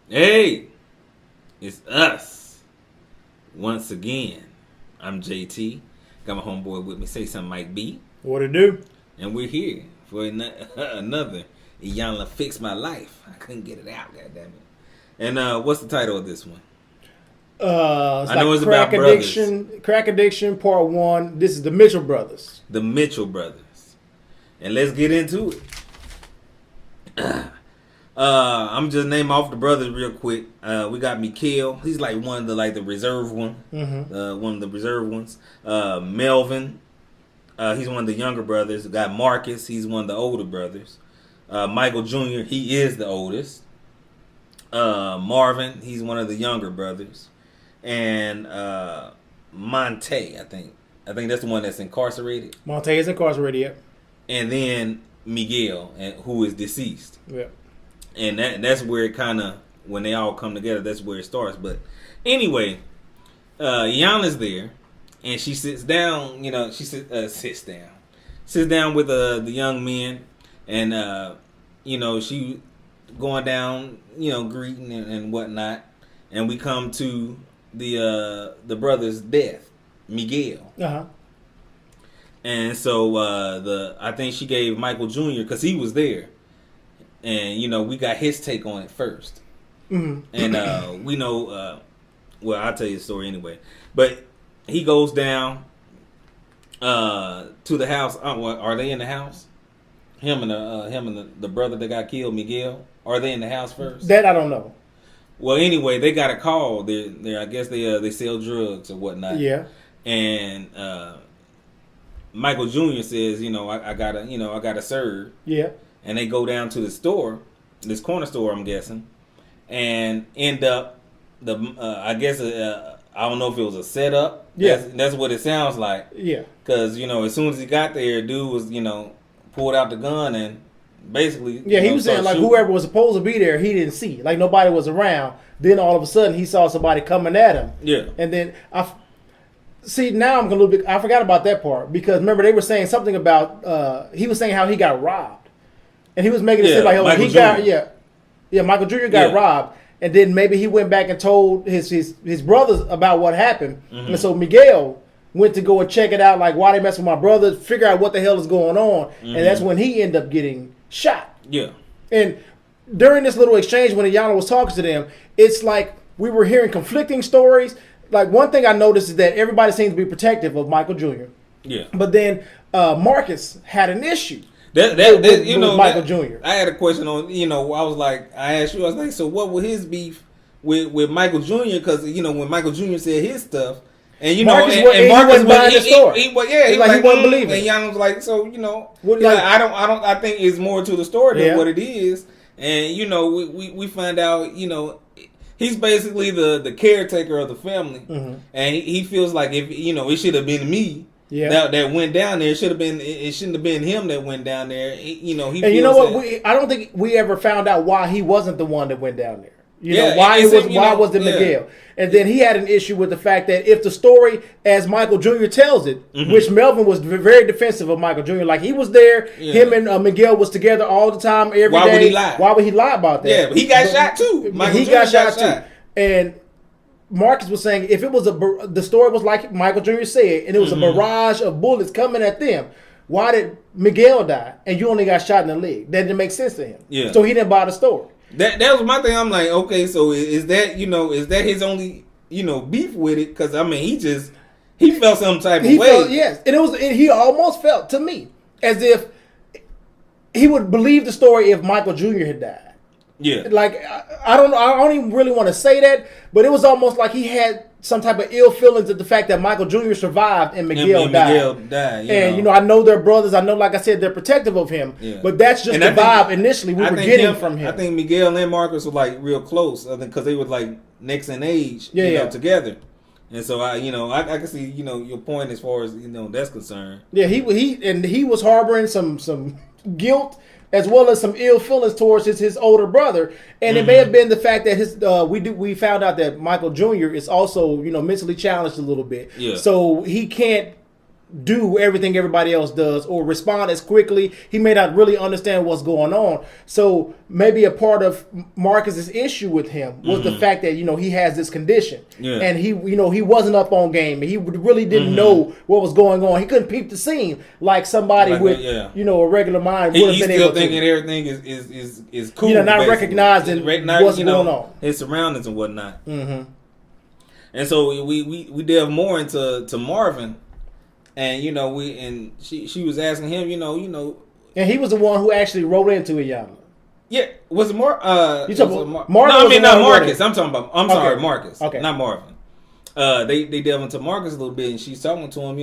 Hey, it's us once again. I'm JT. Got my homeboy with me. Say something, Mike B. What it do? And we're here for another Iyanla Fix My Life. I couldn't get it out, goddammit. And what's the title of this one? It's I know it's crack about addiction. Brothers. Crack addiction, part 1. This is the Mitchell brothers. The Mitchell brothers. And let's get into it. I'm just naming off the brothers real quick. We got Miguel. He's like one of the reserve one. Mm-hmm. One of the reserve ones. Melvin. He's one of the younger brothers. We got Marcus. He's one of the older brothers. Michael Jr. He is the oldest. Marvin. He's one of the younger brothers. And Monte. I think that's the one that's incarcerated. Monte is incarcerated. Yep. And then Miguel, who is deceased. Yep. And that's where it kind of, when they all come together, that's where it starts. But anyway, Iyanla's there, and she sits down. She sits down with the young men, and she going down, greeting and whatnot. And we come to the brother's death, Miguel. Uh-huh. And so I think she gave Michael Jr. because he was there. And, we got his take on it first. Mm-hmm. And we know, well, I'll tell you the story anyway. But he goes down to the house. Are they in the house? Him and the brother that got killed, Miguel. Are they in the house first? That I don't know. Well, anyway, they got a call. They I guess they sell drugs or whatnot. Yeah. And Michael Jr. says, I gotta serve. Yeah. And they go down to the store, this corner store, I'm guessing, and end up I guess I don't know if it was a setup. Yeah, that's what it sounds like. Yeah, because as soon as he got there, dude was pulled out the gun and basically he was saying like shooting. Whoever was supposed to be there, he didn't see, like nobody was around. Then all of a sudden, he saw somebody coming at him. Yeah, and then now I'm a little bit. I forgot about that part because remember they were saying something about he was saying how he got robbed. And he was making it seem like Michael Jr. got robbed, and then maybe he went back and told his brothers about what happened, mm-hmm. And so Miguel went to go and check it out, like why they mess with my brother, figure out what the hell is going on, mm-hmm. And that's when he ended up getting shot. Yeah, and during this little exchange when Iyanla was talking to them, it's like we were hearing conflicting stories. Like one thing I noticed is that everybody seems to be protective of Michael Jr. Yeah, but then Marcus had an issue. With Michael Jr. I had a question on, I asked you, I was like, so what was his beef with Michael Jr.? Because, when Michael Jr. said his stuff, and, Marcus Marcus wasn't buying the story. He wasn't believing. And Iyanla was like, so, I think it's more to the story than what it is. And, we find out, he's basically the caretaker of the family. Mm-hmm. And he feels like if, it should have been me. Yeah, that went down there. It shouldn't have been him that went down there. He. And you know what? I don't think we ever found out why he wasn't the one that went down there. Why was it Miguel? And then he had an issue with the fact that if the story, as Michael Jr. tells it, mm-hmm. which Melvin was very defensive of Michael Jr. Like he was there, him and Miguel was together all the time, every day. Why would he lie? Why would he lie about that? Yeah, but he got shot too. He got shot too, and. Marcus was saying if it was the story was like Michael Jr. said, and it was mm-hmm. a barrage of bullets coming at them, why did Miguel die and you only got shot in the leg? That didn't make sense to him. Yeah. So he didn't buy the story. That was my thing. I'm like, okay, so is that his only beef with it? Because he felt some type of way. Yes, and he almost felt to me as if he would believe the story if Michael Jr. had died. Yeah, like I don't even really want to say that, but it was almost like he had some type of ill feelings at the fact that Michael Jr. survived and Miguel died. I know they're brothers. I know, like I said, they're protective of him. Yeah. But that's just the vibe initially we were getting from him. I think Miguel and Marcus were like real close, because they were like next in age, together. And so I can see your point as far as that's concerned. Yeah, he was harboring some guilt. As well as some ill feelings towards his older brother, and mm-hmm. it may have been the fact that we found out that Michael Jr. is also mentally challenged a little bit, so he can't do everything everybody else does or respond as quickly. He may not really understand what's going on. So maybe a part of Marcus's issue with him was the fact that, he has this condition. Yeah. And he wasn't up on game. He really didn't know what was going on. He couldn't peep the scene like somebody with, a regular mind would have been able to. He's still thinking everything is cool. Not basically. Recognizing what's going on. His surroundings and whatnot. And so we delve more into Marvin. And she was asking him, and he was the one who actually wrote into Iyanla. Yeah, was it more? You talking about Marvin? No, I mean not Marcus. I'm talking about. Sorry, Marcus. Okay, not Marvin. They delve into Marcus a little bit, and she's talking to him.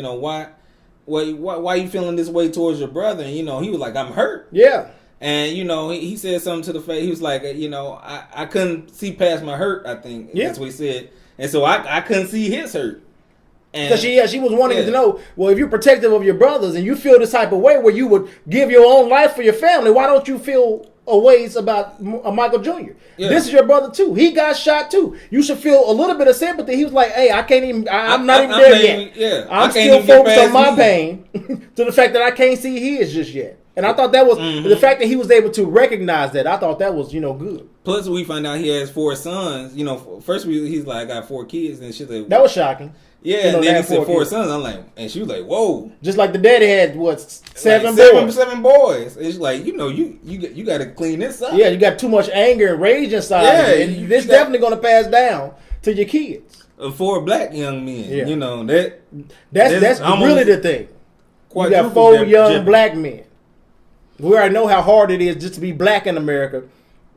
Why you feeling this way towards your brother? And he was like, I'm hurt. Yeah. And he said something to the face. He was like, I couldn't see past my hurt. I think that's what he said, and so I couldn't see his hurt. Because she was wanting to know, well, if you're protective of your brothers and you feel this type of way where you would give your own life for your family, why don't you feel a ways about Michael Jr.? Yeah. This is your brother too. He got shot too. You should feel a little bit of sympathy. He was like, hey, I can't even, I'm not even there yet. Yeah, I'm still focused on my pain to the fact that I can't see his just yet. And I thought that was, the fact that he was able to recognize that, I thought that was, good. Plus, we find out he has 4 sons. First he's like, I got 4 kids. And she's like, that was shocking. Yeah, and then he said 4 sons. I'm like, and she was like, whoa. Just like the daddy had, what, 7 boys? 7 boys. It's like, you got to clean this up. Yeah, you got too much anger and rage inside. Yeah, and this definitely going to pass down to your kids. 4 black young men. Yeah. That's really the thing. You got 4 young black men. We already know how hard it is just to be black in America.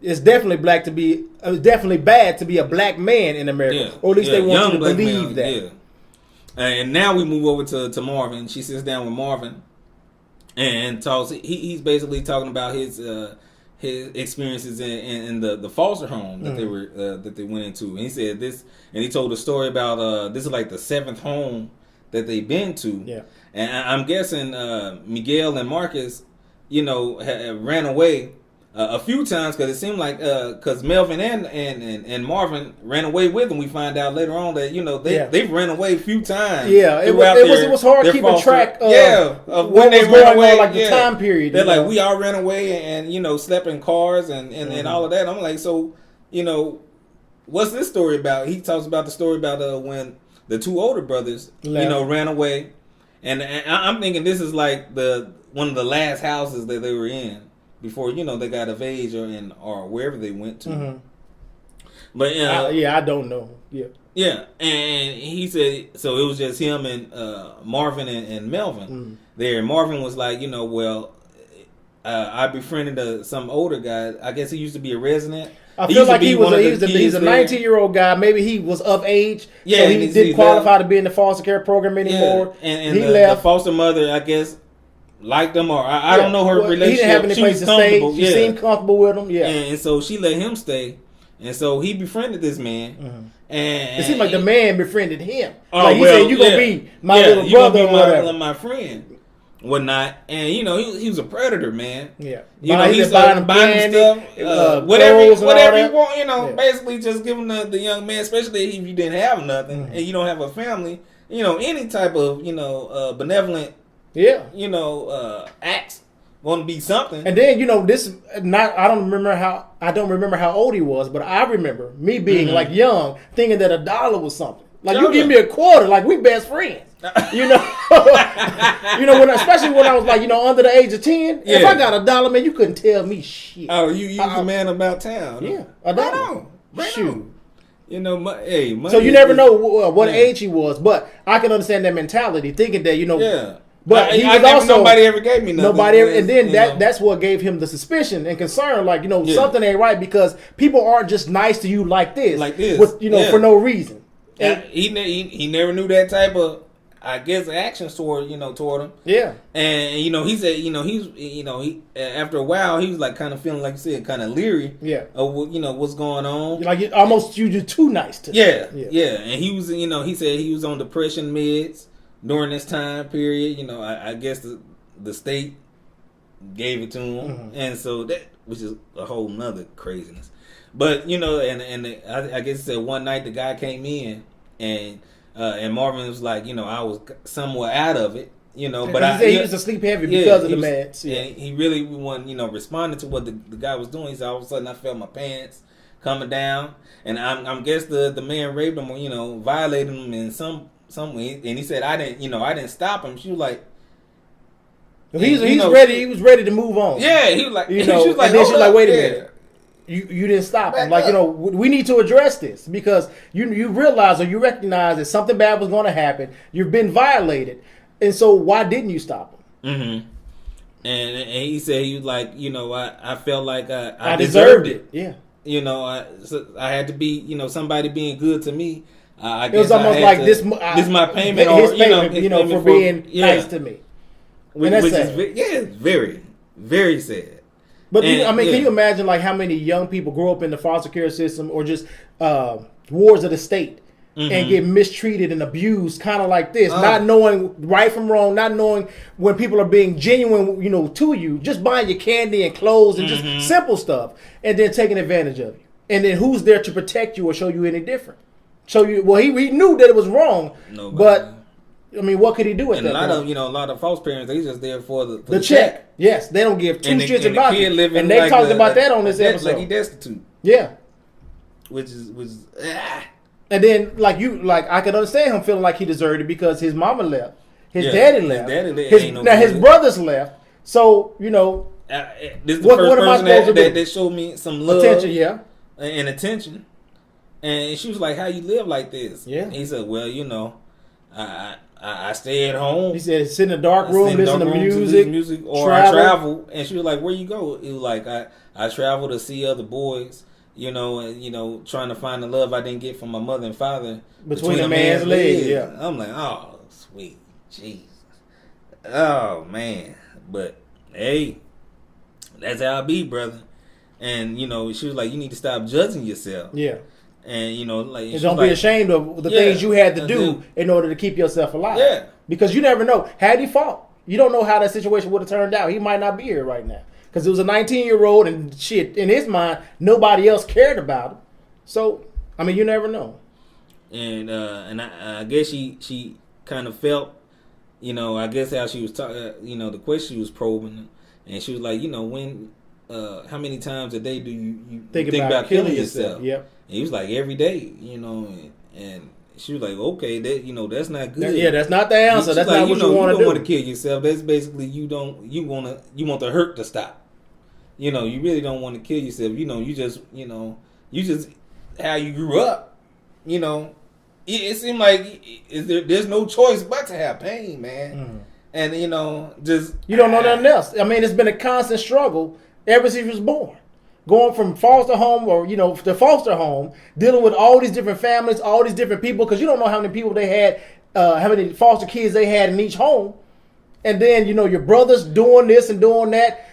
It's definitely definitely bad to be a black man in America, or at least they want you to believe that. Yeah. And now we move over to Marvin. She sits down with Marvin and talks. He's basically talking about his experiences in the foster home that they went into. And he said this, and he told a story about this is like the 7th home that they've been to. Yeah. And I'm guessing Miguel and Marcus, ran away a few times because it seemed like because Melvin and Marvin ran away with them. We find out later on that they've ran away a few times. Yeah, it was hard keeping track of when they ran away, like the time period. They're like, we all ran away and slept in cars and all of that. I'm like, so what's this story about? He talks about the story about when the 2 older brothers ran away, and I'm thinking this is like one of the last houses that they were in before they got of age or wherever they went to. But I don't know. Yeah, and he said so. It was just him and Marvin and Melvin there. Marvin was like, I befriended some older guy. I guess he used to be a resident. I feel like he's a 19-year-old guy. Maybe he was of age, so he didn't qualify to be in the foster care program anymore. Yeah. And he left. The foster mother, I guess, liked him, or I don't know her relationship. He didn't have any place to stay. She seemed comfortable with him. Yeah, and so she let him stay, and so he befriended this man. And it seemed like the man befriended him. Like he said, "You gonna be my little brother, or whatever, my friend, whatnot." And he was a predator, man. Yeah, he's buying stuff, whatever you want. Basically just giving the young man, especially if you didn't have nothing and you don't have a family. Any type of benevolent. Yeah, acts want to be something. And then this I don't remember how old he was, but I remember me being like young, thinking that $1 was something. Like you give me a quarter, like we best friends. Especially when I was like under the age of 10. Yeah. If I got $1, man, you couldn't tell me shit. Oh, you was a man about town. Yeah, $1. Shoot. So you never know what age he was, but I can understand that mentality, thinking that Yeah. But he was also nobody ever gave me nothing. And then that's what gave him the suspicion and concern. Like something ain't right because people aren't just nice to you like this, for no reason. And he never knew that type of, I guess, actions toward him. Yeah. And he said he after a while he was like kind of feeling like you said kind of leery. Yeah. Of what's going on. Like you're too nice to. Yeah. And he was he said he was on depression meds during this time period. I guess the state gave it to him, and so that, which is a whole nother craziness. But I guess it said one night the guy came in and Marvin was like, I was somewhat out of it, You know, but he used to sleep heavy because of the meds. Yeah, he really wasn't, responding to what the guy was doing. He said, all of a sudden I felt my pants coming down, and I'm guess the man raped him, violated him in some way. And he said, I didn't stop him. She was like, he's ready. He was ready to move on. Yeah, he was like, she was like, and then she's like, wait a minute. You didn't stop him. Like, we need to address this because you realize or you recognize that something bad was going to happen. You've been violated. And so why didn't you stop him? Mm-hmm. And he said he was like, I felt like I deserved it. Yeah. I had to be, somebody being good to me. I guess it was almost like this is my payment, his payment, for being nice to me. Which is very, very sad. But can you imagine like how many young people grow up in the foster care system or just wards of the state? Mm-hmm. And get mistreated and abused, kind of like this, not knowing right from wrong, not knowing when people are being genuine, to you, just buying your candy and clothes and just simple stuff, and then taking advantage of you. And then who's there to protect you or show you any different? Show you, well, he knew that it was wrong, but what could he do at that point? A lot of false parents, they just there for the check. Yes, they don't give two shits about it. And they talked about that on this episode. Like he destitute. Yeah, which was. And then, I can understand him feeling like he deserved it because his mama left, his daddy left, his brothers left. So this is the first person that showed me some love, attention, and attention. And she was like, "How you live like this?" Yeah. And he said, "Well, I stay at home." He said, "Sit in a dark room, listen to music, or I travel." And she was like, "Where you go?" It was like, "I travel to see other boys." Trying to find the love I didn't get from my mother and father between a man's legs. Yeah, I'm like, oh, sweet Jesus, oh man. But hey, that's how I be, brother. And she was like, you need to stop judging yourself. Yeah, and don't be ashamed of the things you had to do in order to keep yourself alive. Yeah, because you never know. Had he fought, you don't know how that situation would have turned out. He might not be here right now. Because it was a 19-year-old and shit, in his mind, nobody else cared about him. So, you never know. And I guess she kind of felt, I guess how she was talking, the question she was probing. And she was like, when, how many times a day do you think about killing yourself? Yep. And he was like, every day, and she was like, okay, that's not good. Yeah, that's not the answer. That's not what you want to do. You don't want to kill yourself. That's basically you want the hurt to stop. You really don't want to kill yourself. You just how you grew up. It seemed like there's no choice but to have pain, man. And just you don't know nothing else. It's been a constant struggle ever since he was born. Going from foster home or to foster home, dealing with all these different families, all these different people, because you don't know how many people they had, how many foster kids they had in each home, and then your brothers doing this and doing that.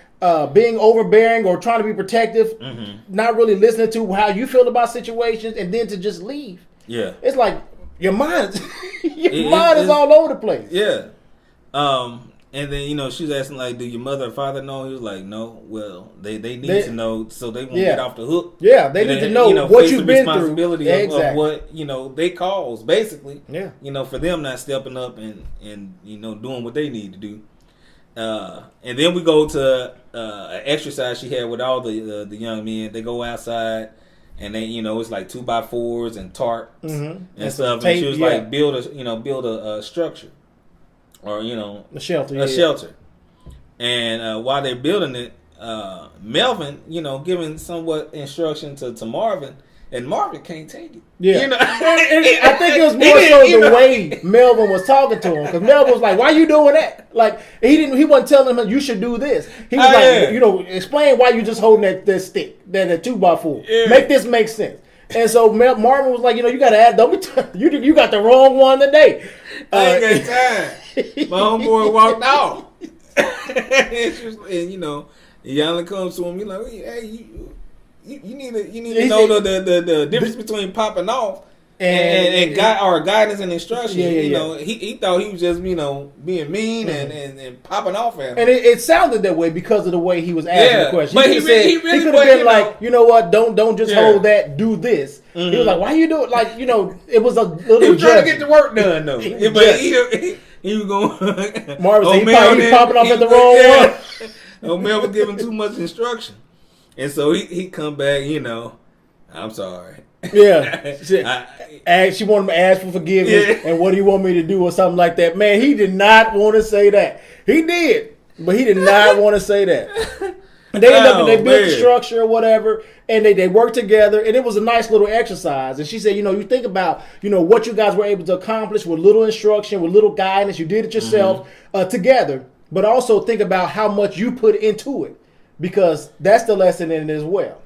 Being overbearing or trying to be protective, not really listening to how you feel about situations, and then to just leave. Yeah, it's like your mind, mind is all over the place. Yeah, and then she was asking like, "Do your mother or father know?" He was like, "No." Well, they need to know so they won't get off the hook. Yeah, they need to know what you've been through. Responsibility of what they cause, basically. Yeah, for them not stepping up and doing what they need to do. And then we go to an exercise she had with all the young men. They go outside and they it's like 2x4s and tarps and stuff. Tape, and she was like build a structure or a shelter. And while they're building it, Melvin giving somewhat instruction to Marvin. And Marvin can't take it. Yeah. And I think it was more so the way Melvin was talking to him. Because Melvin was like, why you doing that? Like, he wasn't telling him, you should do this. He was like, explain why you just holding that stick, that 2x4. Yeah. Make this make sense. And so Marvin was like, you got to add, you got the wrong one today. I ain't got time. My homeboy walked off. And Iyanla comes to him, he's like, hey, You need to know the difference between popping off and guidance and instruction. He thought he was just being mean and popping off at him. And it sounded that way because of the way he was asking the question. But he really could have been like, you know what? Don't just hold that. Do this. He was like, why you do it? Like it was a little. He was trying to get the work done though. he was going. Marvin said he popping off at the wrong one. O'Mel was giving too much instruction, and so he come back. I'm sorry. Yeah, she wanted him to ask for forgiveness, and what do you want me to do or something like that. Man, he did not want to say that. He did, but he did not want to say that. And they ended up and they built the structure or whatever, and they worked together, and it was a nice little exercise. And she said, you think about, what you guys were able to accomplish with little instruction, with little guidance. You did it yourself together, but also think about how much you put into it, because that's the lesson in it as well.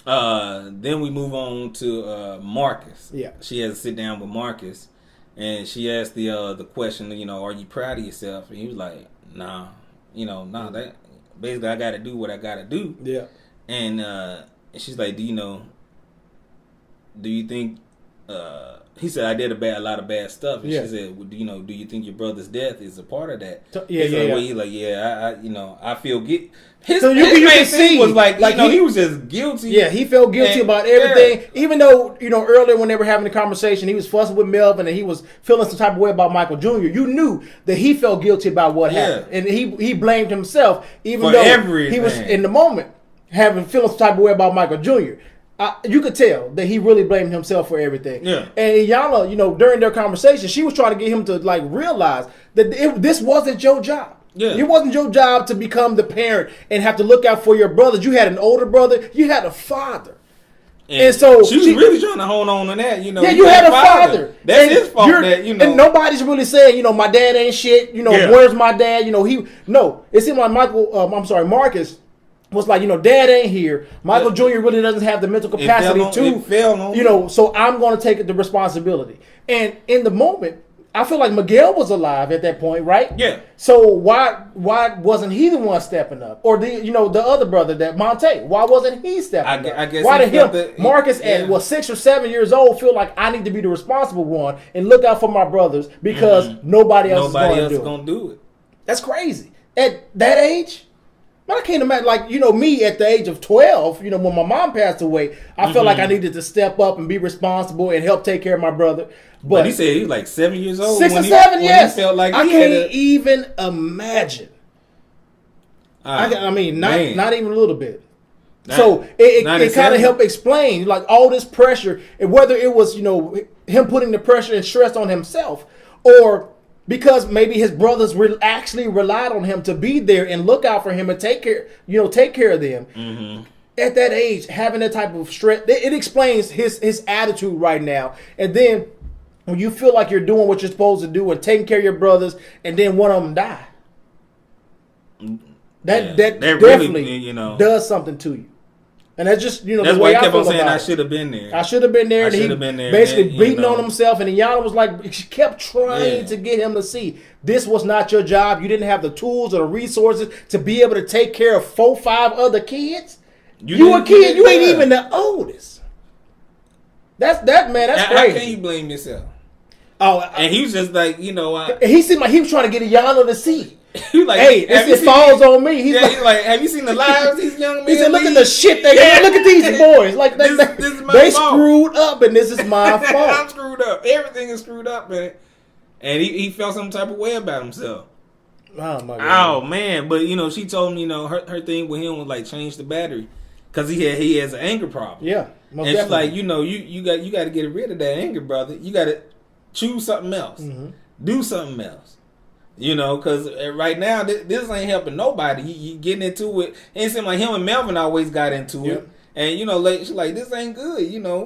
Then we move on to Marcus. Yeah, she has to sit down with Marcus, and she asked the question, are you proud of yourself? And he was like, nah, that. Basically, I got to do what I got to do. Yeah. And she's like, do you think, he said, I did a lot of bad stuff. And she said, well, do you think your brother's death is a part of that? He's like, I feel guilty. His main thing was like he was just guilty. Yeah, he felt guilty about everything. Yeah. Even though, earlier when they were having the conversation, he was fussing with Melvin and he was feeling some type of way about Michael Jr. You knew that he felt guilty about what happened. And he blamed himself, even though everything. He was in the moment feeling some type of way about Michael Jr. You could tell that he really blamed himself for everything. Yeah. And Iyanla, during their conversation, she was trying to get him to realize that this wasn't your job. Yeah. It wasn't your job to become the parent and have to look out for your brothers. You had an older brother. You had a father. And so she was really trying to hold on to that. Yeah, you had a father. That's his fault. And nobody's really saying, my dad ain't shit. Where's my dad? It seemed like Marcus was like, Dad ain't here. Michael Jr. really doesn't have the mental capacity so I'm going to take the responsibility. And in the moment, I feel like Miguel was alive at that point, right? Yeah. So why wasn't he the one stepping up, or the other brother, that Monte? Why wasn't he stepping up? I guess why did Marcus at 6 or 7 years old feel like I need to be the responsible one and look out for my brothers because nobody else is going to do it? That's crazy at that age. But I can't imagine, me at the age of 12, when my mom passed away, I felt like I needed to step up and be responsible and help take care of my brother. But he said he was like 7 years old. 6 or 7, yes. He felt like I can't even imagine. Not even a little bit. So it kind of helped explain all this pressure, and whether it was him putting the pressure and stress on himself, or because maybe his brothers actually relied on him to be there and look out for him and take care of them. Mm-hmm. At that age, having that type of stress, it explains his attitude right now. And then when you feel like you're doing what you're supposed to do and taking care of your brothers, and then one of them die, that definitely does something to you. And that's just that's the why way I kept on saying I should have been there. I should have been there. And he basically beating on himself, and Iyanla was like, she kept trying to get him to see this was not your job. You didn't have the tools or the resources to be able to take care of 4, 5 other kids. You a kid. You ain't even the oldest. That's crazy. How can you blame yourself? And he was just like, he seemed like he was trying to get Iyanla to see. He like, hey, it falls on me. He's like, have you seen the lives these young men? He said, look at the shit they look at these boys. Like they screwed up, and this is my fault. I'm screwed up. Everything is screwed up, man. And he felt some type of way about himself. Oh my God. Oh man, but she told me, her thing with him was like change the battery, because he has an anger problem. Yeah, most and definitely. She's like, you got to get rid of that anger, brother. You got to choose something else. Mm-hmm. Do something else. Because right now this ain't helping nobody. You getting into it. And it seemed like him and Melvin always got into it. And she's like, this ain't good.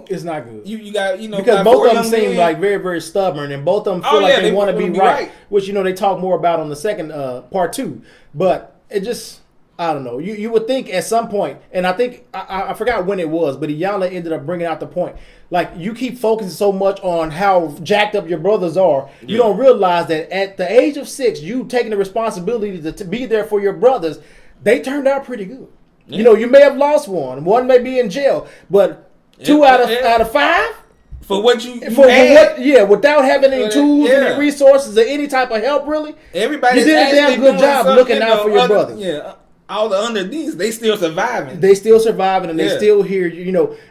It's not good. You got because both of them seem like very, very stubborn, and both of them feel like they want to be right, which they talk more about on the second part 2. But it just, I don't know. You would think at some point, and I think I forgot when it was, but Iyanla ended up bringing out the point. Like, you keep focusing so much on how jacked up your brothers are, you don't realize that at the age of 6, you taking the responsibility to be there for your brothers. They turned out pretty good. Yeah. You may have lost one may be in jail, but 2 out of 5 for what you had. Without having any tools, any resources, or any type of help, really. Everybody did a damn good job looking out for your brothers. Yeah. all the under these, they still surviving. They still surviving, and they still here,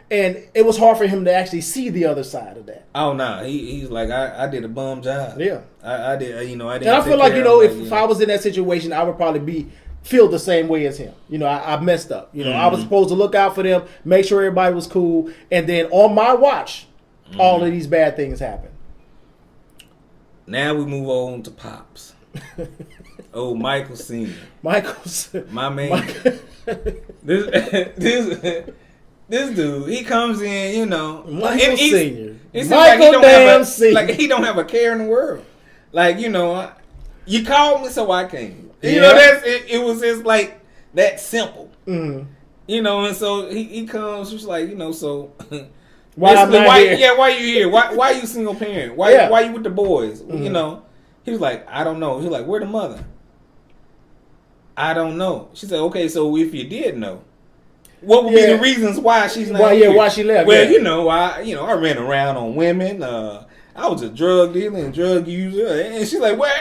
and it was hard for him to actually see the other side of that. Oh, no. He's like, I did a bum job. Yeah. I did, I didn't. And I feel like, if I was in that situation, I would probably feel the same way as him. I messed up. I was supposed to look out for them, make sure everybody was cool, and then on my watch, all of these bad things happen. Now we move on to Pops. Oh, Michael Sr. My man. This dude, he comes in, Michael Sr. Like he don't have a care in the world. Like, you called me, so I came. It was just like that simple. Mm-hmm. And so he comes, just like, so why you here? Why you single parent? Why you with the boys? Mm-hmm. He was like, I don't know. He was like, where the mother? I don't know. She said, okay, so if you did know, what would be the reasons why she's not here? Why she left? Well, I ran around on women. I was a drug dealer and drug user, and she's like, well,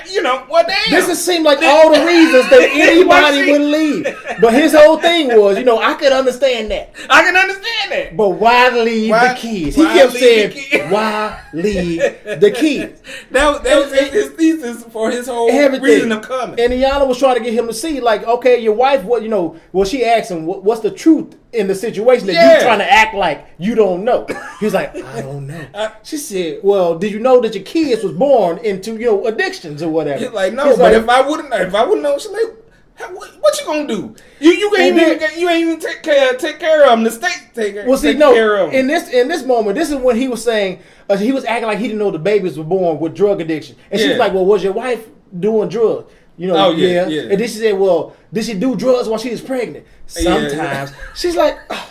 what damn? This seemed like all the reasons that anybody would leave. But his whole thing was, I could understand that. I can understand that. But why leave the kids? He kept saying, why leave the kids? That was his thesis for his whole reason of coming. And Iyanla was trying to get him to see, like, okay, your wife, she asked him, what's the truth in the situation that you're trying to act like you don't know? He's like, I don't know. She said, well, did you know that your kids was born into addictions or whatever? He's like, no, but if I wouldn't know, she's like, what you gonna do? You ain't even take care of them. The state take care of them. In this moment, this is when he was saying he was acting like he didn't know the babies were born with drug addiction, and she was like, well, was your wife doing drugs? And then she said, well, did she do drugs while she was pregnant? Sometimes. She's like, well,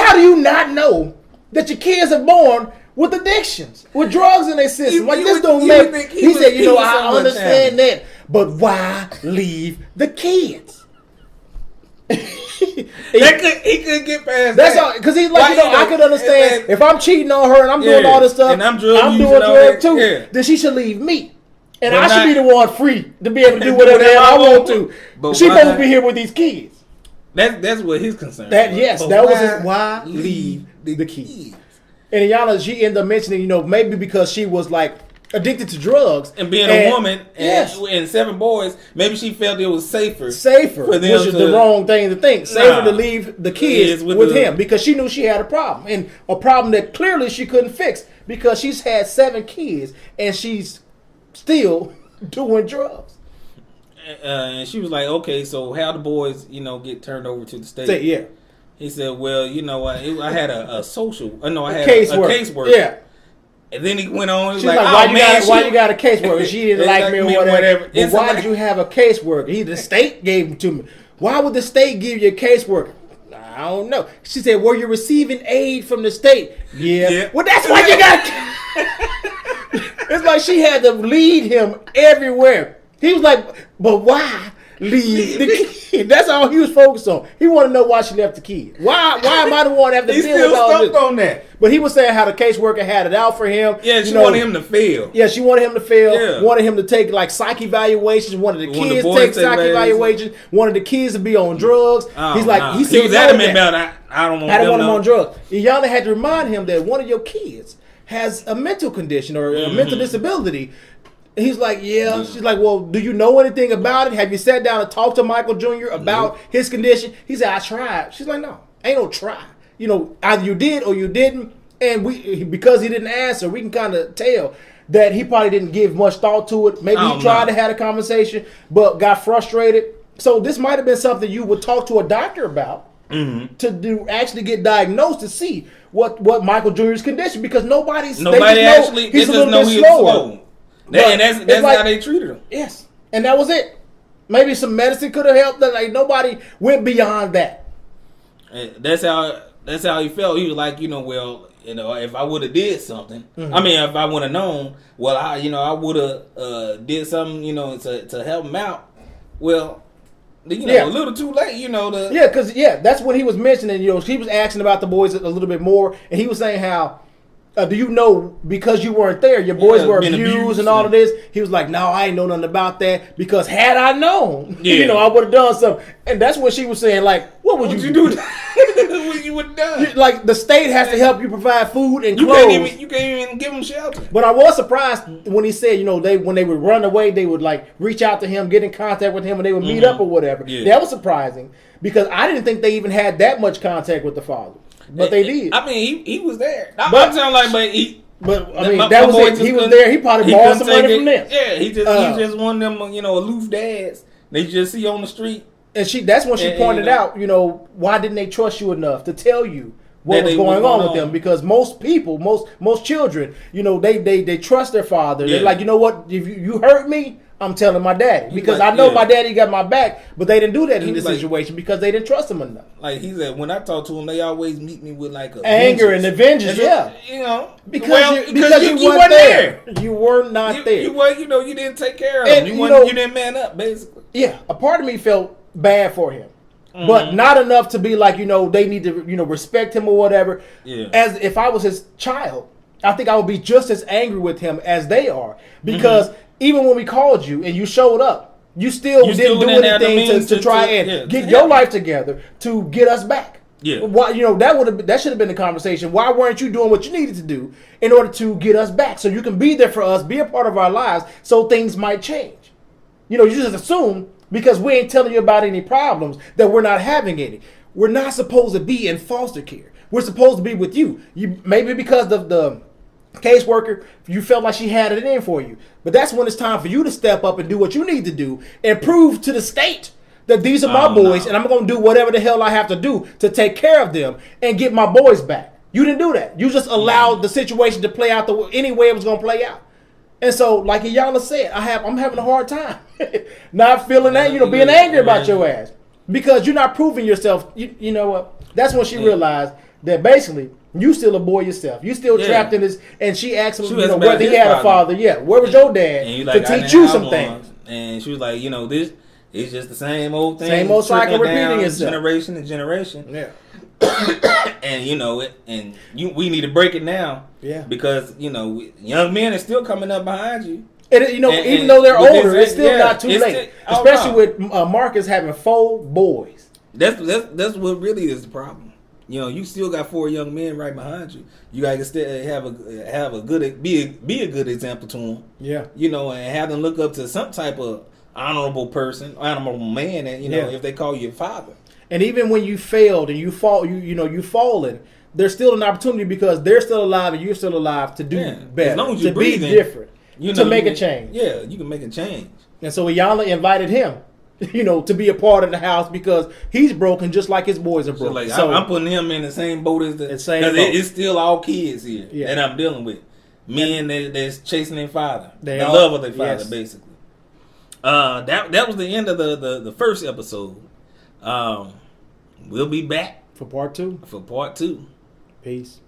how do you not know that your kids are born with addictions, with drugs in their system? This don't make. He said, I understand that, but why leave the kids? He could get past that's that. Because he's like, I could understand if I'm cheating on her and I'm doing all this stuff, and I'm doing drugs too, then she should leave me. And I should be the one free to be able to do whatever I want to. But she supposed to be here with these kids. That's what his concern was. That was his why leave the kids. And Iyanla, she ended up mentioning, maybe because she was like addicted to drugs. And being a woman and 7 boys, maybe she felt it was safer for them, which is the wrong thing to think. Safer to leave the kids with him because she knew she had a problem. And a problem that clearly she couldn't fix because she's had 7 kids and she's still doing drugs. And she was like, okay, so how the boys, get turned over to the state? He said, well, I had a caseworker. Yeah. And then he went on. He was like, why you got a caseworker? She didn't like me or whatever. But why did you have a caseworker? The state gave him to me. Why would the state give you a caseworker? I don't know. She said, were you receiving aid from the state? Yeah. Well, that's why you got. It's like she had to lead him everywhere. He was like, but why leave the kid? That's all he was focused on. He wanted to know why she left the kid. Why am I the one that have to deal with all this? On that. But he was saying how the caseworker had it out for him. Yeah, she wanted him to fail. Yeah, she wanted him to fail. Yeah. Wanted him to take like psych evaluations. Wanted the kids to take psych evaluations. Wanted the kids to be on drugs. He said, he was adamant about I don't want them on drugs. Iyanla had to remind him that one of your kids has a mental condition or a mental disability. And he's like, yeah. She's like, well, do you know anything about it? Have you sat down and talked to Michael Jr. about his condition? He said, I tried. She's like, no, ain't no try. Either you did or you didn't. And because he didn't answer, we can kind of tell that he probably didn't give much thought to it. Maybe he tried to have a conversation, but got frustrated. So this might have been something you would talk to a doctor about. Mm-hmm. To actually get diagnosed to see what Michael Jr.'s condition, because nobody he's a little bit slower. And that's how they treated him. Yes, and that was it. Maybe some medicine could have helped. Like nobody went beyond that. And that's how he felt. He was like, if I would have did something, I mean, if I would have known, well, I would have did something, to help him out. Well. A little too late, because that's what he was mentioning. He was asking about the boys a little bit more, and he was saying how Do you know, because you weren't there, your boys were abused and all of this? He was like, no, I ain't know nothing about that, because had I known, I would have done something. And that's what she was saying, like, what would you do? What you would have done? Like, the state has to help you provide food and clothes. You can't even give them shelter. But I was surprised when he said, when they would run away, they would like reach out to him, get in contact with him, and they would meet up or whatever. Yeah. That was surprising, because I didn't think they even had that much contact with the father. But they did. I mean, he was there. I'm saying, like, but I mean, that was it. He was there. He probably borrowed some money from them. Yeah, he just one of them, aloof dads they just see on the street. And that's when she pointed out, why didn't they trust you enough to tell you what was going on with them? Because most people, most children, they trust their father. Yeah. They're like, you know what? If you hurt me, I'm telling my daddy, because I know my daddy got my back. But they didn't do that in this situation because they didn't trust him enough. Like he said, when I talk to him, they always meet me with like a anger and a vengeance. Because you weren't there. You were not there. You were, you didn't take care of him. You didn't man up, basically. Yeah, a part of me felt bad for him. But not enough to be like, they need to, respect him or whatever. Yeah. As if I was his child, I think I would be just as angry with him as they are. Because even when we called you and you showed up, you still didn't do anything to try and get your life together to get us back. Yeah. Why, that should have been the conversation. Why weren't you doing what you needed to do in order to get us back, so you can be there for us, be a part of our lives, so things might change? You just assume, because we ain't telling you about any problems, that we're not having any. We're not supposed to be in foster care. We're supposed to be with you. Maybe because of the caseworker, you felt like she had it in for you. But that's when it's time for you to step up and do what you need to do and prove to the state that these are my boys, and I'm going to do whatever the hell I have to do to take care of them and get my boys back. You didn't do that. You just allowed the situation to play out any way it was going to play out. And so, like Iyanla said, I'm having a hard time not feeling that, being angry about your ass, because you're not proving yourself. You know what? That's when she realized that basically you still a boy yourself. You still trapped in this. And she asked him, whether he had a father. Yeah, where was your dad to teach you some things? And she was like, this is just the same old thing, same old cycle repeating itself, generation to generation. Yeah. And we need to break it now. Yeah. Because young men are still coming up behind you. And even though they're older, it's still not too late. Especially with Marcus having 4 boys. That's what really is the problem. You still got 4 young men right behind you. You got to still have a good be a good example to them. Yeah. And have them look up to some type of honorable person, honorable man, and if they call you a father. And even when you failed and you fall, you've fallen, there's still an opportunity, because they're still alive and you're still alive, to do better, as long as you're breathing, be different, to make a change. Yeah, you can make a change. And so Iyanla invited him, to be a part of the house, because he's broken just like his boys are broken. So I'm putting him in the same boat as because it's still all kids here that I'm dealing with. Men that's chasing their father, the love of their father, basically. That was the end of the first episode. We'll be back for part 2. For part 2. Peace.